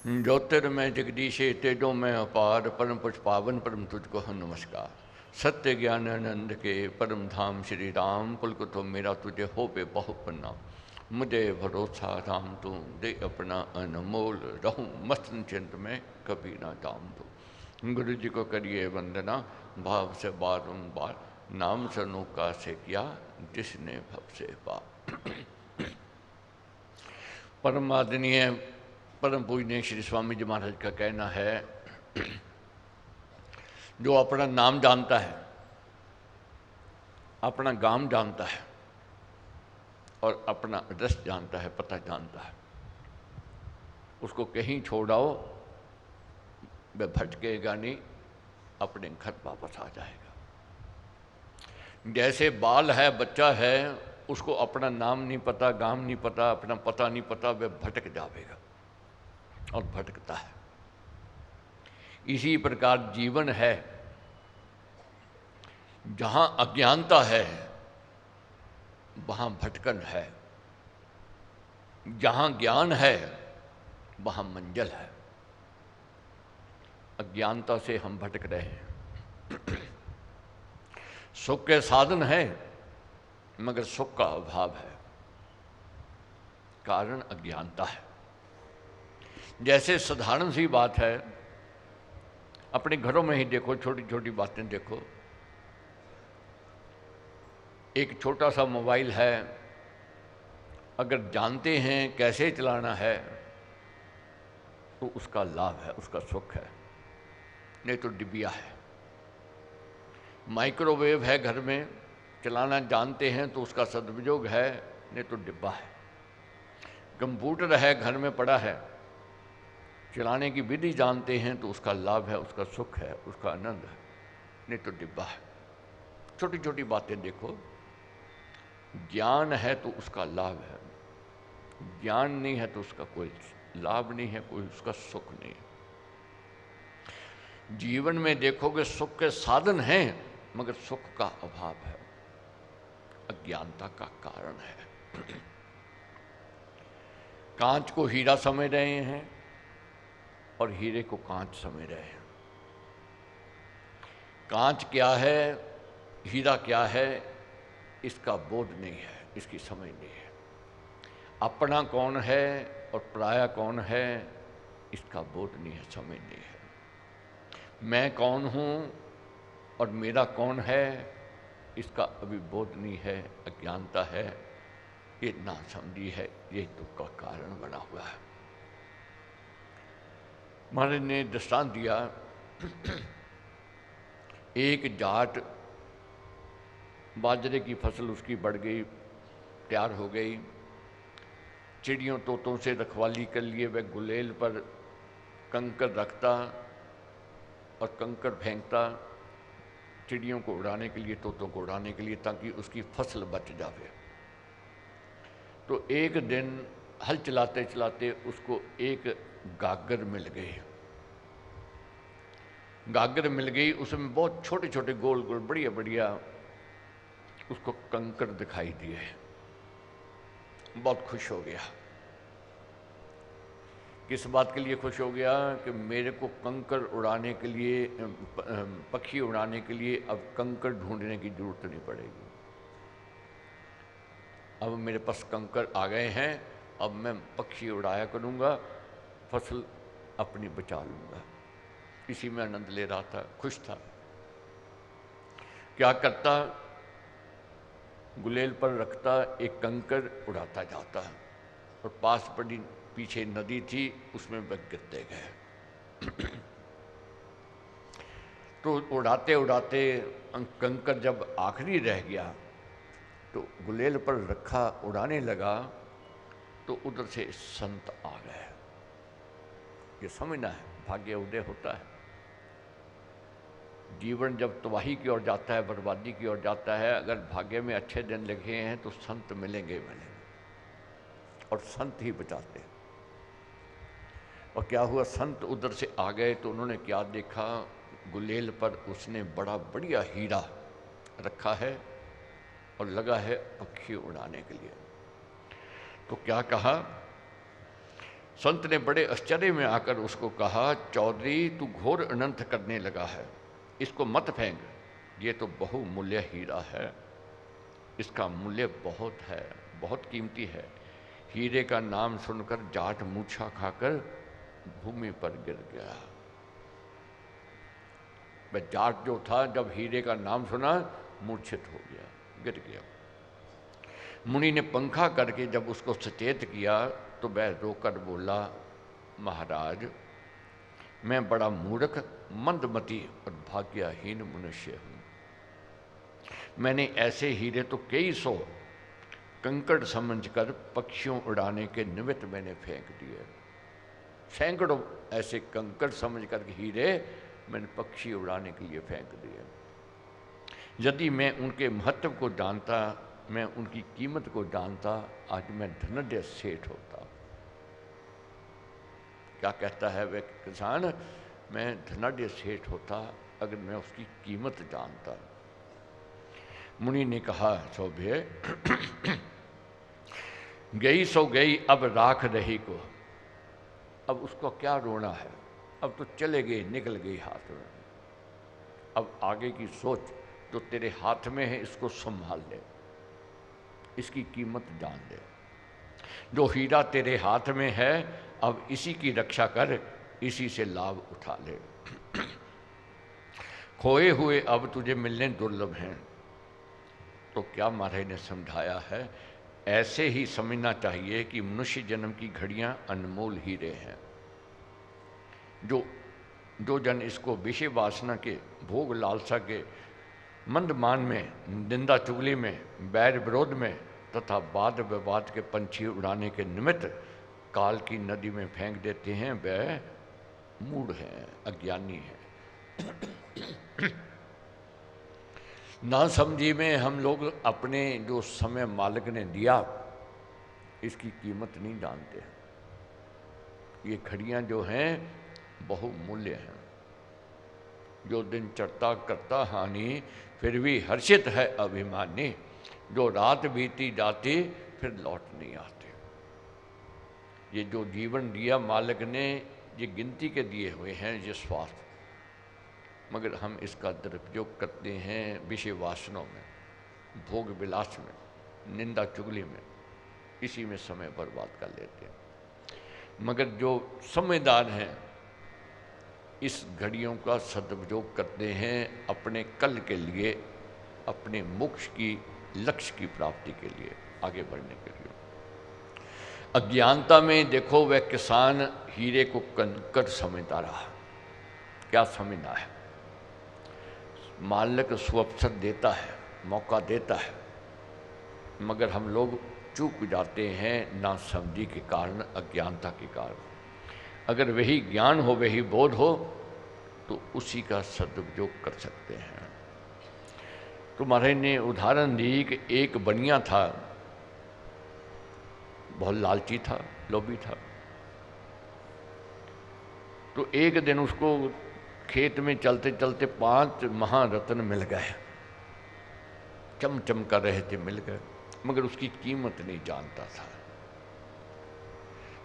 ज्योतिर्मय जगदीशे तेजो में अपार परम पुष्प पावन परम तुझको हम नमस्कार। सत्य ज्ञान आनंद के परम धाम श्री राम कुल को तो मेरा तुझे हो पे बहु प्रणाम। मुझे भरोसा राम तू दे अपना अनमोल रहूं मस्त चिंत में कभी ना दाम दो। गुरु जी को करिए वंदना भाव से बारंबार नाम सनूका से किया जिसने भव से पार। परम आदरणीय परम पूजनीय श्री स्वामी जी महाराज का कहना है, जो अपना नाम जानता है, अपना गाम जानता है और अपना रस जानता है, पता जानता है, उसको कहीं छोड़ाओ वह भटकेगा नहीं, अपने घर वापस आ जाएगा। जैसे बाल है, बच्चा है, उसको अपना नाम नहीं पता, गाम नहीं पता, अपना पता नहीं पता, वह भटक जाएगा और भटकता है। इसी प्रकार जीवन है, जहां अज्ञानता है वहां भटकन है, जहां ज्ञान है वहां मंजिल है। अज्ञानता से हम भटक रहे हैं। सुख के साधन है मगर सुख का अभाव है, कारण अज्ञानता है। जैसे साधारण सी बात है, अपने घरों में ही देखो, छोटी छोटी बातें देखो। एक छोटा सा मोबाइल है, अगर जानते हैं कैसे चलाना है तो उसका लाभ है, उसका सुख है। नहीं तो डिबिया है। माइक्रोवेव है, घर में चलाना जानते हैं तो उसका सदुपयोग है, नहीं तो डिब्बा है। कंप्यूटर है, घर में पड़ा है, चलाने की विधि जानते हैं तो उसका लाभ है, उसका सुख है, उसका आनंद है, नहीं तो डिब्बा है। छोटी छोटी बातें देखो। ज्ञान है तो उसका लाभ है, ज्ञान नहीं है तो उसका कोई लाभ नहीं है, कोई उसका सुख नहीं है। जीवन में देखोगे सुख के साधन हैं मगर सुख का अभाव है, अज्ञानता का कारण है। कांच को हीरा समझ रहे हैं और हीरे को कांच समझ रहे हैं। कांच क्या है, हीरा क्या है, इसका बोध नहीं है, इसकी समझ नहीं है। अपना कौन है और पराया कौन है, इसका बोध नहीं है, समझ नहीं है। मैं कौन हूँ और मेरा कौन है, इसका अभी बोध नहीं है, अज्ञानता है, ये नासमझी है, ये दुख का कारण बना हुआ है। महाराज ने दृष्टांत दिया, एक जाट, बाजरे की फसल उसकी बढ़ गई, तैयार हो गई, चिड़ियों तोतों से रखवाली कर लिए वह गुलेल पर कंकर रखता और कंकर फेंकता चिड़ियों को उड़ाने के लिए, तोतों को उड़ाने के लिए, ताकि उसकी फसल बच जावे। तो एक दिन हल चलाते चलाते उसको एक गागर मिल गई। गागर मिल गई, उसमें बहुत छोटे छोटे गोल गोल बढ़िया बढ़िया उसको कंकर दिखाई दिए। बहुत खुश हो गया। किस बात के लिए खुश हो गया कि मेरे को कंकर उड़ाने के लिए, पक्षी उड़ाने के लिए अब कंकर ढूंढने की जरूरत नहीं पड़ेगी। अब मेरे पास कंकर आ गए हैं, अब मैं पक्षी उड़ाया करूँगा, फसल अपनी बचा लूँगा। इसी में आनंद ले रहा था, खुश था। क्या करता, गुलेल पर रखता, एक कंकर उड़ाता जाता और पास पड़ी पीछे नदी थी, उसमें वह गिरते गए। तो उड़ाते उड़ाते कंकर जब आखिरी रह गया तो गुलेल पर रखा उड़ाने लगा, तो उधर से संत आ गए। ये समझना है, भाग्य उदय होता है। जीवन जब तबाही की ओर जाता है, बर्बादी की ओर जाता है, अगर भाग्य में अच्छे दिन लिखे हैं तो संत मिलेंगे मिलेंगे, और संत ही बचाते हैं। और क्या हुआ, संत उधर से आ गए तो उन्होंने क्या देखा, गुलेल पर उसने बड़ा बढ़िया हीरा रखा है और लगा है पक्षी उड़ाने के लिए। तो क्या कहा, संत ने बड़े आश्चर्य में आकर उसको कहा, चौधरी तू घोर अनर्थ करने लगा है, इसको मत फेंक, ये तो बहुमूल्य हीरा है, इसका मूल्य बहुत है, बहुत कीमती है। हीरे का नाम सुनकर जाट मूछा खाकर भूमि पर गिर गया। वह जाट जो था जब हीरे का नाम सुना मूर्छित हो गया, गिर गया। मुनि ने पंखा करके जब उसको सचेत किया तो वह रोकर बोला, महाराज मैं बड़ा मूर्ख, मंदमती और भाग्यहीन मनुष्य हूँ। मैंने ऐसे हीरे तो कई सौ कंकड़ समझकर पक्षियों उड़ाने के निमित्त मैंने फेंक दिए। सैकड़ों ऐसे कंकड़ समझकर हीरे मैंने पक्षी उड़ाने के लिए फेंक दिए। यदि मैं उनके महत्व को जानता, मैं उनकी कीमत को जानता, आज मैं धनाढ्य सेठ होता। क्या कहता है वह किसान, मैं धनाढ्य सेठ होता अगर मैं उसकी कीमत जानता। मुनि ने कहा, सौभ्य गई सो गई अब राख रही को, अब उसको क्या रोना है, अब तो चले गए, निकल गई हाथ में। अब आगे की सोच, जो तेरे हाथ में है इसको संभाल ले, इसकी कीमत जान ले। जो हीरा तेरे हाथ में है अब इसी की रक्षा कर, इसी से लाभ उठा ले। खोए हुए अब तुझे मिलने दुर्लभ हैं। तो क्या महाराज ने समझाया है, ऐसे ही समझना चाहिए कि मनुष्य जन्म की घड़ियां अनमोल हीरे हैं। जो जन इसको विषय वासना के, भोग लालसा के, मंदमान में, निंदा चुगली में, बैर विरोध में तथा वाद विवाद के पंछी उड़ाने के निमित्त काल की नदी में फेंक देते हैं, वह मूढ़ हैं, अज्ञानी हैं। ना समझी में हम लोग अपने जो समय मालिक ने दिया इसकी कीमत नहीं जानते। ये घड़ियां जो हैं बहुमूल्य हैं। जो दिन चढ़ता करता हानि, फिर भी हर्षित है अभिमानी। जो रात बीती जाती फिर लौट नहीं आते। ये जो जीवन दिया मालिक ने, ये गिनती के दिए हुए हैं ये स्वास्थ्य, मगर हम इसका दुरुपयोग करते हैं विषय वासनों में, भोग विलास में, निंदा चुगली में, इसी में समय बर्बाद कर लेते हैं। मगर जो समझदार हैं इस घड़ियों का सदुपयोग करते हैं अपने कल के लिए, अपने मोक्ष की, लक्ष्य की प्राप्ति के लिए, आगे बढ़ने के लिए। अज्ञानता में देखो वह किसान हीरे को कंकड़ समझता रहा। क्या समझना है, मालिक सुअवसर देता है, मौका देता है, मगर हम लोग चूक जाते हैं ना समझी के कारण, अज्ञानता के कारण। अगर वही ज्ञान हो, वही बोध हो तो उसी का सदुपयोग कर सकते हैं। तो महाराज ने उदाहरण दी कि एक बनिया था, बहुत लालची था, लोभी था। तो एक दिन उसको खेत में चलते चलते 5 महारत्न मिल गए, चमचम कर रहे थे, मिल गए, मगर उसकी कीमत नहीं जानता था।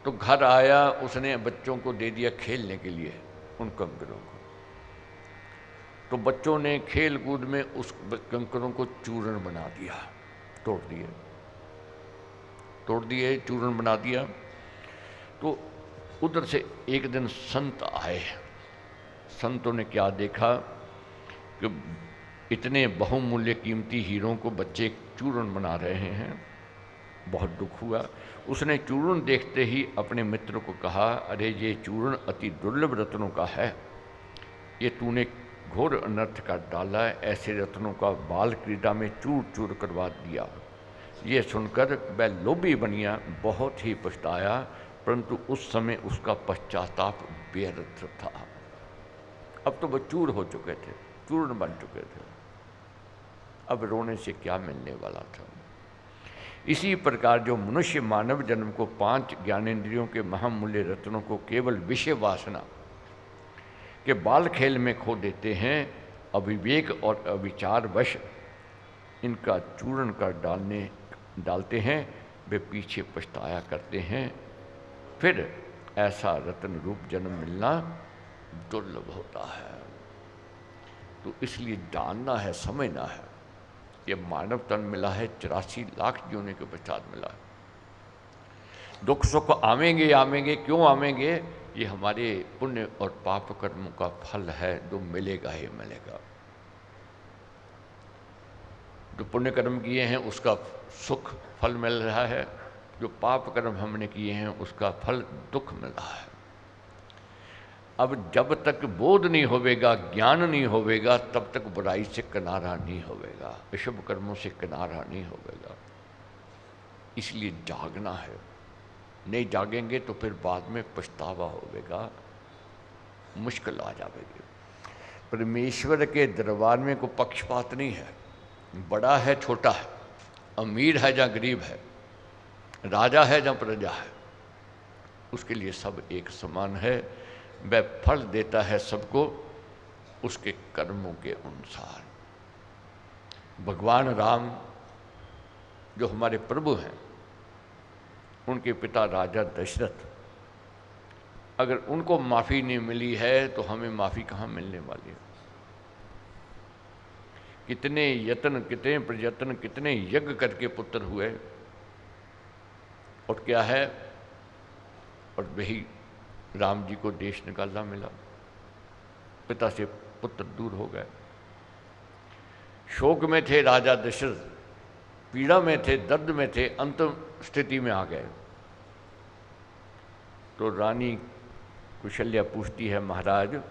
तो घर आया, उसने बच्चों को दे दिया खेलने के लिए उन कंकरों को। तो बच्चों ने खेल कूद में उस कंकरों को चूर्ण बना दिया, तोड़ दिए, चूर्ण बना दिया। तो उधर से एक दिन संत आए। संतों ने क्या देखा कि इतने बहुमूल्य कीमती हीरों को बच्चे चूर्ण बना रहे हैं, बहुत दुख हुआ। उसने चूर्ण देखते ही अपने मित्र को कहा, अरे ये चूर्ण अति दुर्लभ रत्नों का है, ये तूने घोर अनर्थ कर डाला है, ऐसे रत्नों का बाल क्रीड़ा में चूर चूर करवा दिया। ये सुनकर वह लोभी बनिया बहुत ही पछताया, परंतु उस समय उसका पश्चाताप व्यर्थ था। अब तो वह चूर हो चुके थे, चूर्ण बन चुके थे, अब रोने से क्या मिलने वाला था। इसी प्रकार जो मनुष्य मानव जन्म को 5 ज्ञानेंद्रियों के महामूल्य रत्नों को केवल विषय वासना के बाल खेल में खो देते हैं, अविवेक और अविचार वश इनका चूर्ण कर डालते हैं, वे पीछे पछताया करते हैं। फिर ऐसा रत्न रूप जन्म मिलना दुर्लभ होता है। तो इसलिए जानना है, समझना है, ये मानव तन मिला है 84 लाख जीने के पश्चात मिला है। दुख सुख आवेंगे आवेंगे, क्यों आवेंगे? ये हमारे पुण्य और पाप कर्मों का फल है, जो मिलेगा ही मिलेगा। जो पुण्य कर्म किए हैं उसका सुख फल मिल रहा है, जो पाप कर्म हमने किए हैं उसका फल दुख मिल रहा है। अब जब तक बोध नहीं होवेगा, ज्ञान नहीं होवेगा, तब तक बुराई से किनारा नहीं होवेगा, अशुभ कर्मों से किनारा नहीं होवेगा। इसलिए जागना है, नहीं जागेंगे तो फिर बाद में पछतावा होवेगा, मुश्किल आ जाएगी। परमेश्वर के दरबार में कोई पक्षपात नहीं है, बड़ा है छोटा है, अमीर है या गरीब है, राजा है या प्रजा है, उसके लिए सब एक समान है। वह फल देता है सबको उसके कर्मों के अनुसार। भगवान राम जो हमारे प्रभु हैं, उनके पिता राजा दशरथ, अगर उनको माफ़ी नहीं मिली है तो हमें माफ़ी कहाँ मिलने वाली है? कितने यत्न, कितने प्रयत्न, कितने यज्ञ करके पुत्र हुए, और क्या है? और वही राम जी को देश निकालना मिला, पिता से पुत्र दूर हो गए। शोक में थे राजा दशरथ, पीड़ा में थे, दर्द में थे, अंतिम स्थिति में आ गए। तो रानी कुशल्या पूछती है, महाराज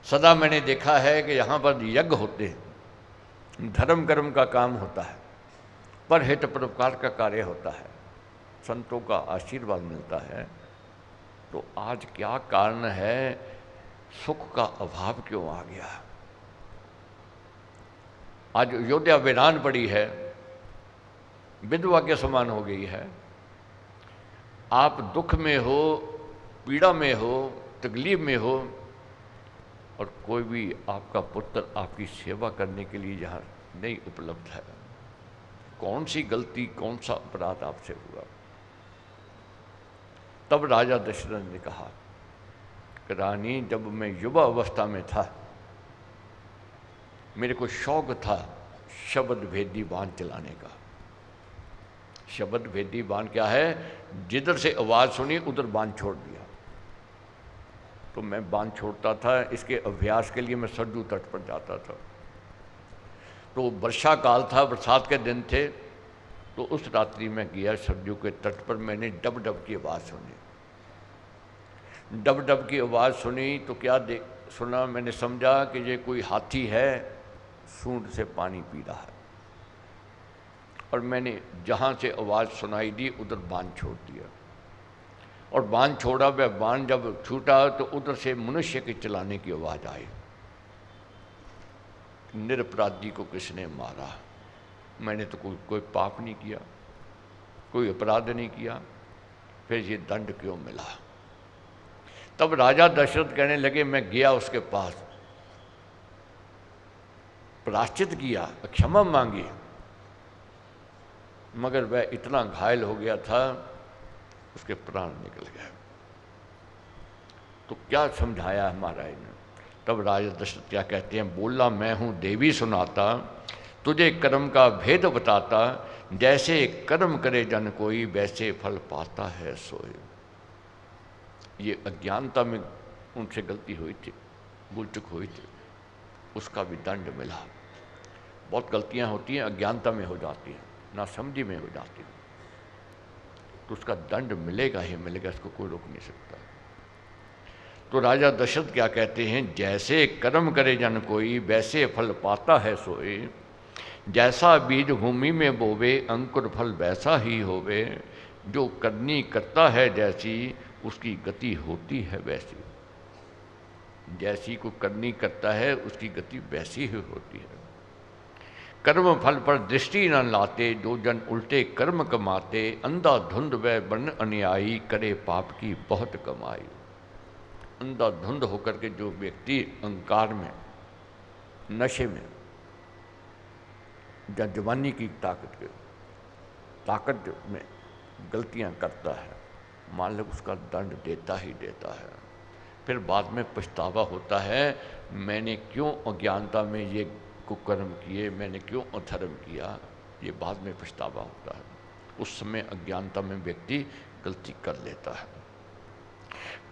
सदा मैंने देखा है कि यहाँ पर यज्ञ होते हैं, धर्म कर्म का काम होता है, पर हित परोपकार का कार्य होता है, संतों का आशीर्वाद मिलता है, तो आज क्या कारण है, सुख का अभाव क्यों आ गया? आज अयोध्या वीरान पड़ी है, विधवा के समान हो गई है। आप दुख में हो, पीड़ा में हो, तकलीफ में हो, और कोई भी आपका पुत्र आपकी सेवा करने के लिए यहाँ नहीं उपलब्ध है। कौन सी गलती, कौन सा अपराध आपसे हुआ? तब राजा दशरथ ने कहा कि रानी, जब मैं युवा अवस्था में था, मेरे को शौक था शब्द भेदी बाण चलाने का। शब्द भेदी बाण क्या है? जिधर से आवाज़ सुनी उधर बाण छोड़ दिया। तो मैं बाण छोड़ता था, इसके अभ्यास के लिए मैं सरजू तट पर जाता था। तो वर्षा काल था, बरसात के दिन थे, तो उस रात्रि में गया सरजू के तट पर। मैंने डब डब की आवाज़ सुनी, डब डब की आवाज़ सुनी तो क्या सुना, मैंने समझा कि ये कोई हाथी है, सूंड से पानी पी रहा है। और मैंने जहाँ से आवाज़ सुनाई दी उधर बाण छोड़ दिया, और बाण छोड़ा, वह बाण जब छूटा तो उधर से मनुष्य के चलाने की आवाज़ आई। निरपराधी को किसने मारा? मैंने तो कोई पाप नहीं किया, कोई अपराध नहीं किया, फिर ये दंड क्यों मिला? तब राजा दशरथ कहने लगे, मैं गया उसके पास, प्रायश्चित किया, क्षमा मांगी, मगर वह इतना घायल हो गया था, उसके प्राण निकल गए। तो क्या समझाया हमारा इन्हें? तब राजा दशरथ क्या कहते हैं, बोला, मैं हूँ देवी सुनाता, तुझे कर्म का भेद बताता, जैसे कर्म करे जन कोई, वैसे फल पाता है सोए। ये अज्ञानता में उनसे गलती हुई थी, भूल चूक हुई थी, उसका भी दंड मिला। बहुत गलतियां होती हैं, अज्ञानता में हो जाती हैं, नासमझी में हो जाती हैं, तो उसका दंड मिलेगा ही मिलेगा, इसको कोई रोक नहीं सकता। तो राजा दशरथ क्या कहते हैं, जैसे कर्म करे जन कोई, वैसे फल पाता है सोए। जैसा बीज भूमि में बोवे, अंकुर फल वैसा ही होवे। जो करनी करता है जैसी, उसकी गति होती है वैसी। जैसी को करनी करता है, उसकी गति वैसी ही होती है। कर्म फल पर दृष्टि न लाते, जो जन उल्टे कर्म कमाते। अंधाधुंध वह बन अन्यायी, करे पाप की बहुत कमाई। अंधाधुंध होकर के जो व्यक्ति अहंकार में, नशे में, या जवानी की ताकत में गलतियां करता है, मालिक उसका दंड देता ही देता है। फिर बाद में पछतावा होता है, मैंने क्यों अज्ञानता में ये कुकर्म किए, मैंने क्यों अधर्म किया, ये बाद में पछतावा होता है। उस समय अज्ञानता में व्यक्ति गलती कर लेता है।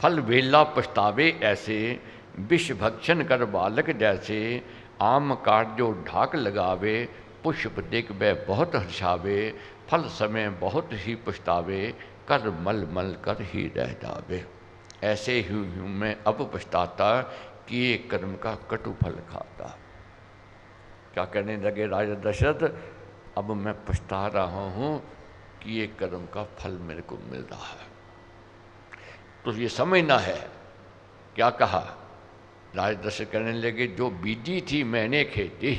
फल वेला पछतावे ऐसे, विष भक्षण कर बालक जैसे, आम काट जो ढाक लगावे, पुष्प देख वह बहुत हर्षावे, फल समय बहुत ही पछतावे, कर मल मल कर ही रह जावे। ऐसे ही हूँ मैं अब पछताता, किए कर्म का कटु फल खाता। क्या कहने लगे राजा दशरथ, अब मैं पछता रहा हूँ कि ये कर्म का फल मेरे को मिल रहा है। तो ये समझना है। क्या कहा राजा दशरथ, कहने लगे जो बीजी थी मैंने खेती,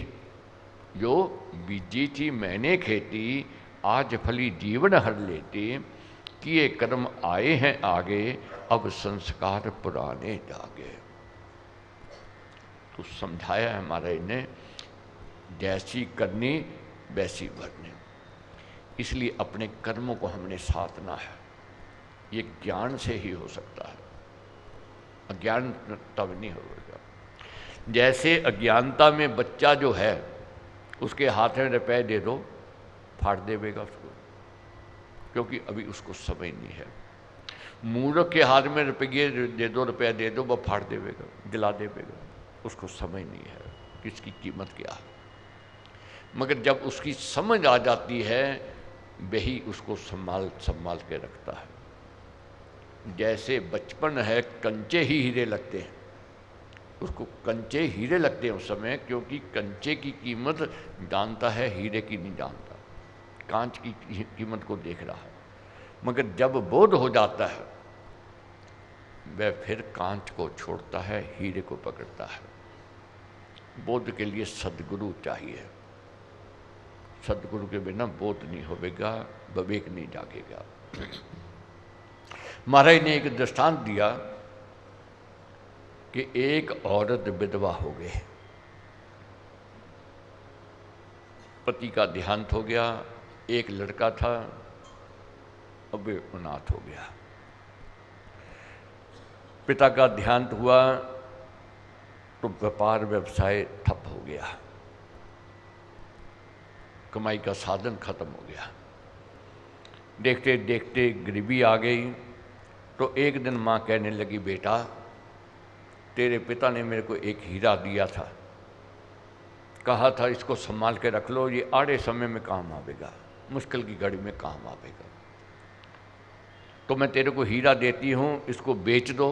जो बीजी थी मैंने खेती, आज फली जीवन हर लेती, किए कर्म आए हैं आगे, अब संस्कार पुराने जागे। तो समझाया है महाराज ने, जैसी करनी वैसी भरनी। इसलिए अपने कर्मों को हमने साधना है। ये ज्ञान से ही हो सकता है, अज्ञान तब नहीं होगा। जैसे अज्ञानता में बच्चा जो है, उसके हाथ में रुपए दे दो, फाड़ देगा उसको, क्योंकि अभी उसको समझ नहीं है। मूर्ख के हाथ में रुपये दे दो, रुपया दे दो, वह फाड़ देगा, जला देगा, उसको समझ नहीं है कि इसकी कीमत क्या है। मगर जब उसकी समझ आ जाती है, वही उसको संभाल के रखता है। जैसे बचपन है, कंचे ही हीरे लगते हैं, उसको कंचे हीरे लगते हैं उस समय, क्योंकि कंचे की कीमत जानता है, हीरे की नहीं जानता, कांच की कीमत को देख रहा है। मगर जब बोध हो जाता है, वह फिर कांच को छोड़ता है, हीरे को पकड़ता है। बोध के लिए सद्गुरु चाहिए, सद्गुरु के बिना बोध नहीं होगा, विवेक नहीं जागेगा। महाराज ने एक दृष्टांत दिया कि एक औरत विधवा हो गई, पति का देहांत हो गया, एक लड़का था, अब वे अनाथ हो गया। पिता का देहांत हुआ तो व्यापार व्यवसाय ठप हो गया, कमाई का साधन खत्म हो गया। देखते देखते गरीबी आ गई। तो एक दिन माँ कहने लगी, बेटा तेरे पिता ने मेरे को एक हीरा दिया था, कहा था इसको संभाल के रख लो, ये आड़े समय में काम आवेगा, मुश्किल की घड़ी में काम आवेगा। तो मैं तेरे को हीरा देती हूँ, इसको बेच दो,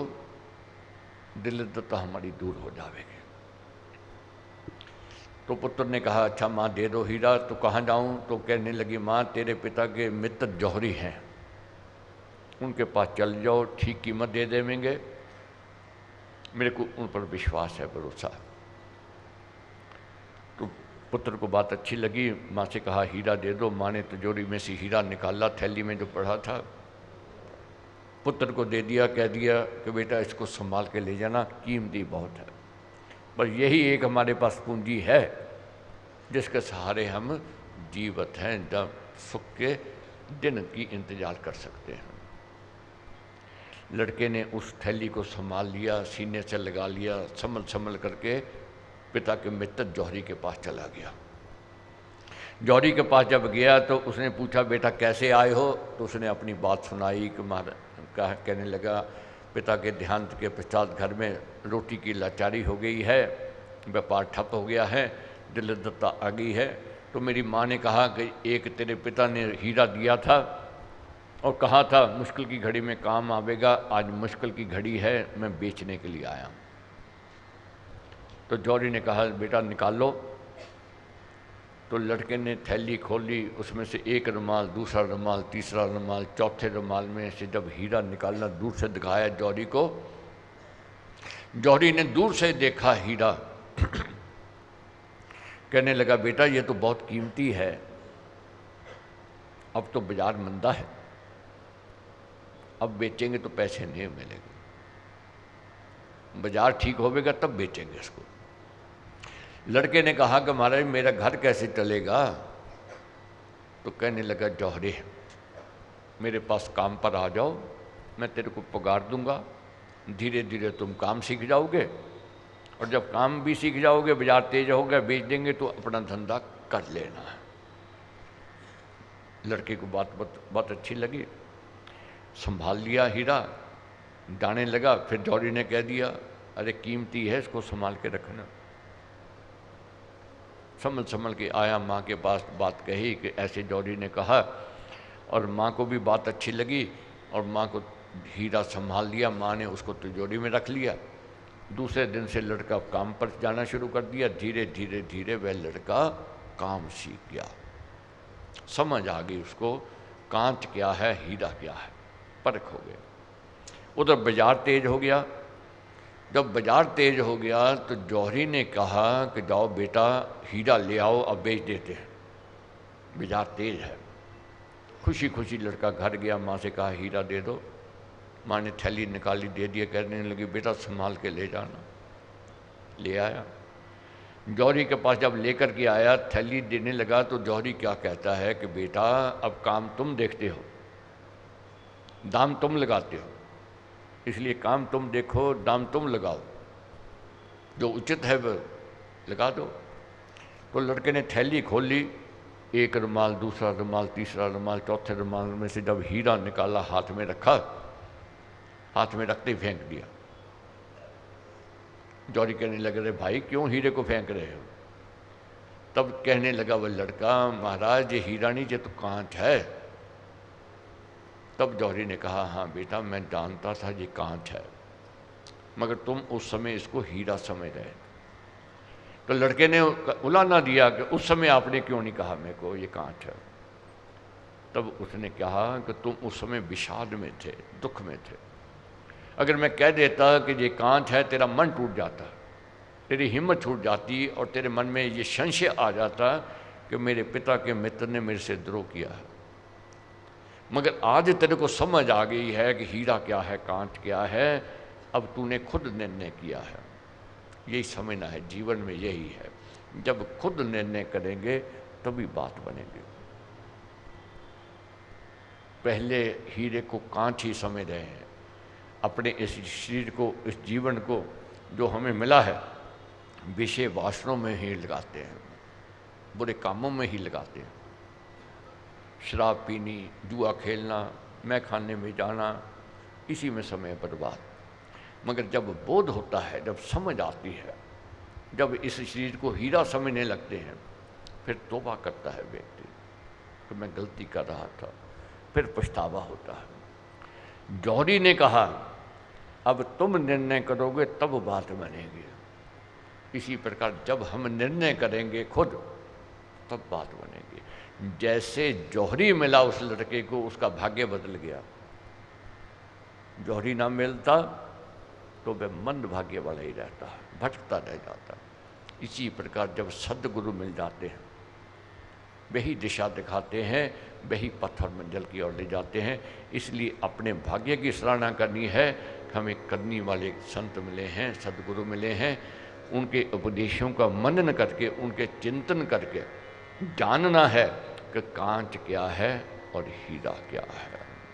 दिलदत्ता हमारी दूर हो जाएगी। तो पुत्र ने कहा, अच्छा माँ दे दो हीरा, तो कहाँ जाऊँ? तो कहने लगी, माँ तेरे पिता के मित्र जौहरी हैं, उनके पास चल जाओ, ठीक कीमत दे देंगे, मेरे को उन पर विश्वास है, भरोसा। तो पुत्र को बात अच्छी लगी, माँ से कहा हीरा दे दो। माँ ने तिजोरी में से हीरा निकाला, थैली में जो पड़ा था, पुत्र को दे दिया, कह दिया कि बेटा इसको संभाल के ले जाना, कीमती बहुत है। बस यही एक हमारे पास पूंजी है जिसके सहारे हम जीवित हैं, जब सुख के दिन की इंतजार कर सकते हैं। लड़के ने उस थैली को संभाल लिया, सीने से लगा लिया, संभल संभल करके पिता के मित्र जौहरी के पास चला गया। जौहरी के पास जब गया तो उसने पूछा, बेटा कैसे आए हो? तो उसने अपनी बात सुनाई कि कहने लगा, पिता के देहांत के पश्चात घर में रोटी की लाचारी हो गई है, व्यापार ठप हो गया है, दिलदत्ता आ गई है। तो मेरी माँ ने कहा कि एक तेरे पिता ने हीरा दिया था और कहा था मुश्किल की घड़ी में काम आवेगा, आज मुश्किल की घड़ी है, मैं बेचने के लिए आया हूँ। तो जौहरी ने कहा, बेटा निकाल लो। तो लड़के ने थैली खोली, उसमें से एक रुमाल, दूसरा रुमाल, तीसरा रुमाल, चौथे रुमाल में से जब हीरा निकालना दूर से दिखाया जौहरी को, जौहरी ने दूर से देखा हीरा, कहने लगा, बेटा ये तो बहुत कीमती है, अब तो बाजार मंदा है, अब बेचेंगे तो पैसे नहीं मिलेंगे, बाजार ठीक होगा तब बेचेंगे इसको। लड़के ने कहा कि महाराज मेरा घर कैसे चलेगा? तो कहने लगा, जौहरी मेरे पास काम पर आ जाओ, मैं तेरे को पगार दूंगा, धीरे धीरे तुम काम सीख जाओगे, और जब काम भी सीख जाओगे, बाजार तेज हो गया, बेच देंगे तो अपना धंधा कर लेना है। लड़के को बात बहुत अच्छी लगी, संभाल लिया हीरा, डालने लगा। फिर जौहरी ने कह दिया, अरे कीमती है, इसको संभाल के रखना। संभल के आया माँ के पास, बात कही कि ऐसे जौहरी ने कहा, और माँ को भी बात अच्छी लगी, और माँ को हीरा संभाल लिया। माँ ने उसको तिजोरी में रख लिया। दूसरे दिन से लड़का काम पर जाना शुरू कर दिया। धीरे धीरे धीरे वह लड़का काम सीख गया, समझ आ गई उसको, कांच क्या है, हीरा क्या है, परख हो गया। उधर बाजार तेज हो गया। जब बाजार तेज हो गया तो जौहरी ने कहा कि जाओ बेटा हीरा ले आओ, अब बेच देते हैं, बाजार तेज है। खुशी खुशी लड़का घर गया, माँ से कहा हीरा दे दो। माँ ने थैली निकाली, दे दिया, कहने लगी बेटा संभाल के ले जाना। ले आया। जौहरी के पास जब लेकर के आया, थैली देने लगा तो जौहरी क्या कहता है कि बेटा अब काम तुम देखते हो, दाम तुम लगाते हो, इसलिए काम तुम देखो, दाम तुम लगाओ, जो उचित है वह लगा दो। तो लड़के ने थैली खोल ली, एक रुमाल, दूसरा रुमाल, तीसरा रुमाल, चौथे रुमाल में से जब हीरा निकाला, हाथ में रखा, हाथ में रखते ही फेंक दिया। जौहरी कहने लगे, अरे भाई क्यों हीरे को फेंक रहे हो? तब कहने लगा वह लड़का, महाराज ये हीरा नहीं, ये तो कांच है। तब जौहरी ने कहा, हाँ बेटा मैं जानता था ये कांच है, मगर तुम उस समय इसको हीरा समझ रहे। तो लड़के ने उलाना दिया कि उस समय आपने क्यों नहीं कहा मेरे को ये कांच है। तब उसने कहा कि तुम उस समय विषाद में थे, दुख में थे। अगर मैं कह देता कि ये कांच है, तेरा मन टूट जाता, तेरी हिम्मत छूट जाती, और तेरे मन में ये संशय आ जाता कि मेरे पिता के मित्र ने मेरे से द्रोह किया है। मगर आज तेरे को समझ आ गई है कि हीरा क्या है, कांच क्या है, अब तूने खुद निर्णय किया है। यही समझना है जीवन में, यही है, जब खुद निर्णय करेंगे तभी बात बनेगी। पहले हीरे को कांच ही समझ रहे हैं, अपने इस शरीर को, इस जीवन को जो हमें मिला है, विषय वासनों में ही लगाते हैं, बुरे कामों में ही लगाते हैं। शराब पीनी, जुआ खेलना, मैं खाने में जाना, इसी में समय बर्बाद। मगर जब बोध होता है, जब समझ आती है, जब इस शरीर को हीरा समझने लगते हैं, फिर तौबा करता है व्यक्ति कि मैं गलती कर रहा था, फिर पछतावा होता है। जौहरी ने कहा अब तुम निर्णय करोगे तब बात बनेगी। इसी प्रकार जब हम निर्णय करेंगे खुद, तब बात बनेगी। जैसे जौहरी मिला उस लड़के को, उसका भाग्य बदल गया। जौहरी ना मिलता तो वह मंद भाग्य वाला ही रहता, भटकता रह जाता। इसी प्रकार जब सद्गुरु मिल जाते हैं, वही दिशा दिखाते हैं, वही पत्थर मंजिल की ओर ले जाते हैं। इसलिए अपने भाग्य की सराहना करनी है। हमें करने वाले संत मिले हैं, सद्गुरु मिले हैं, उनके उपदेशों का मनन करके, उनके चिंतन करके जानना है कि कांच क्या है और हीरा क्या है।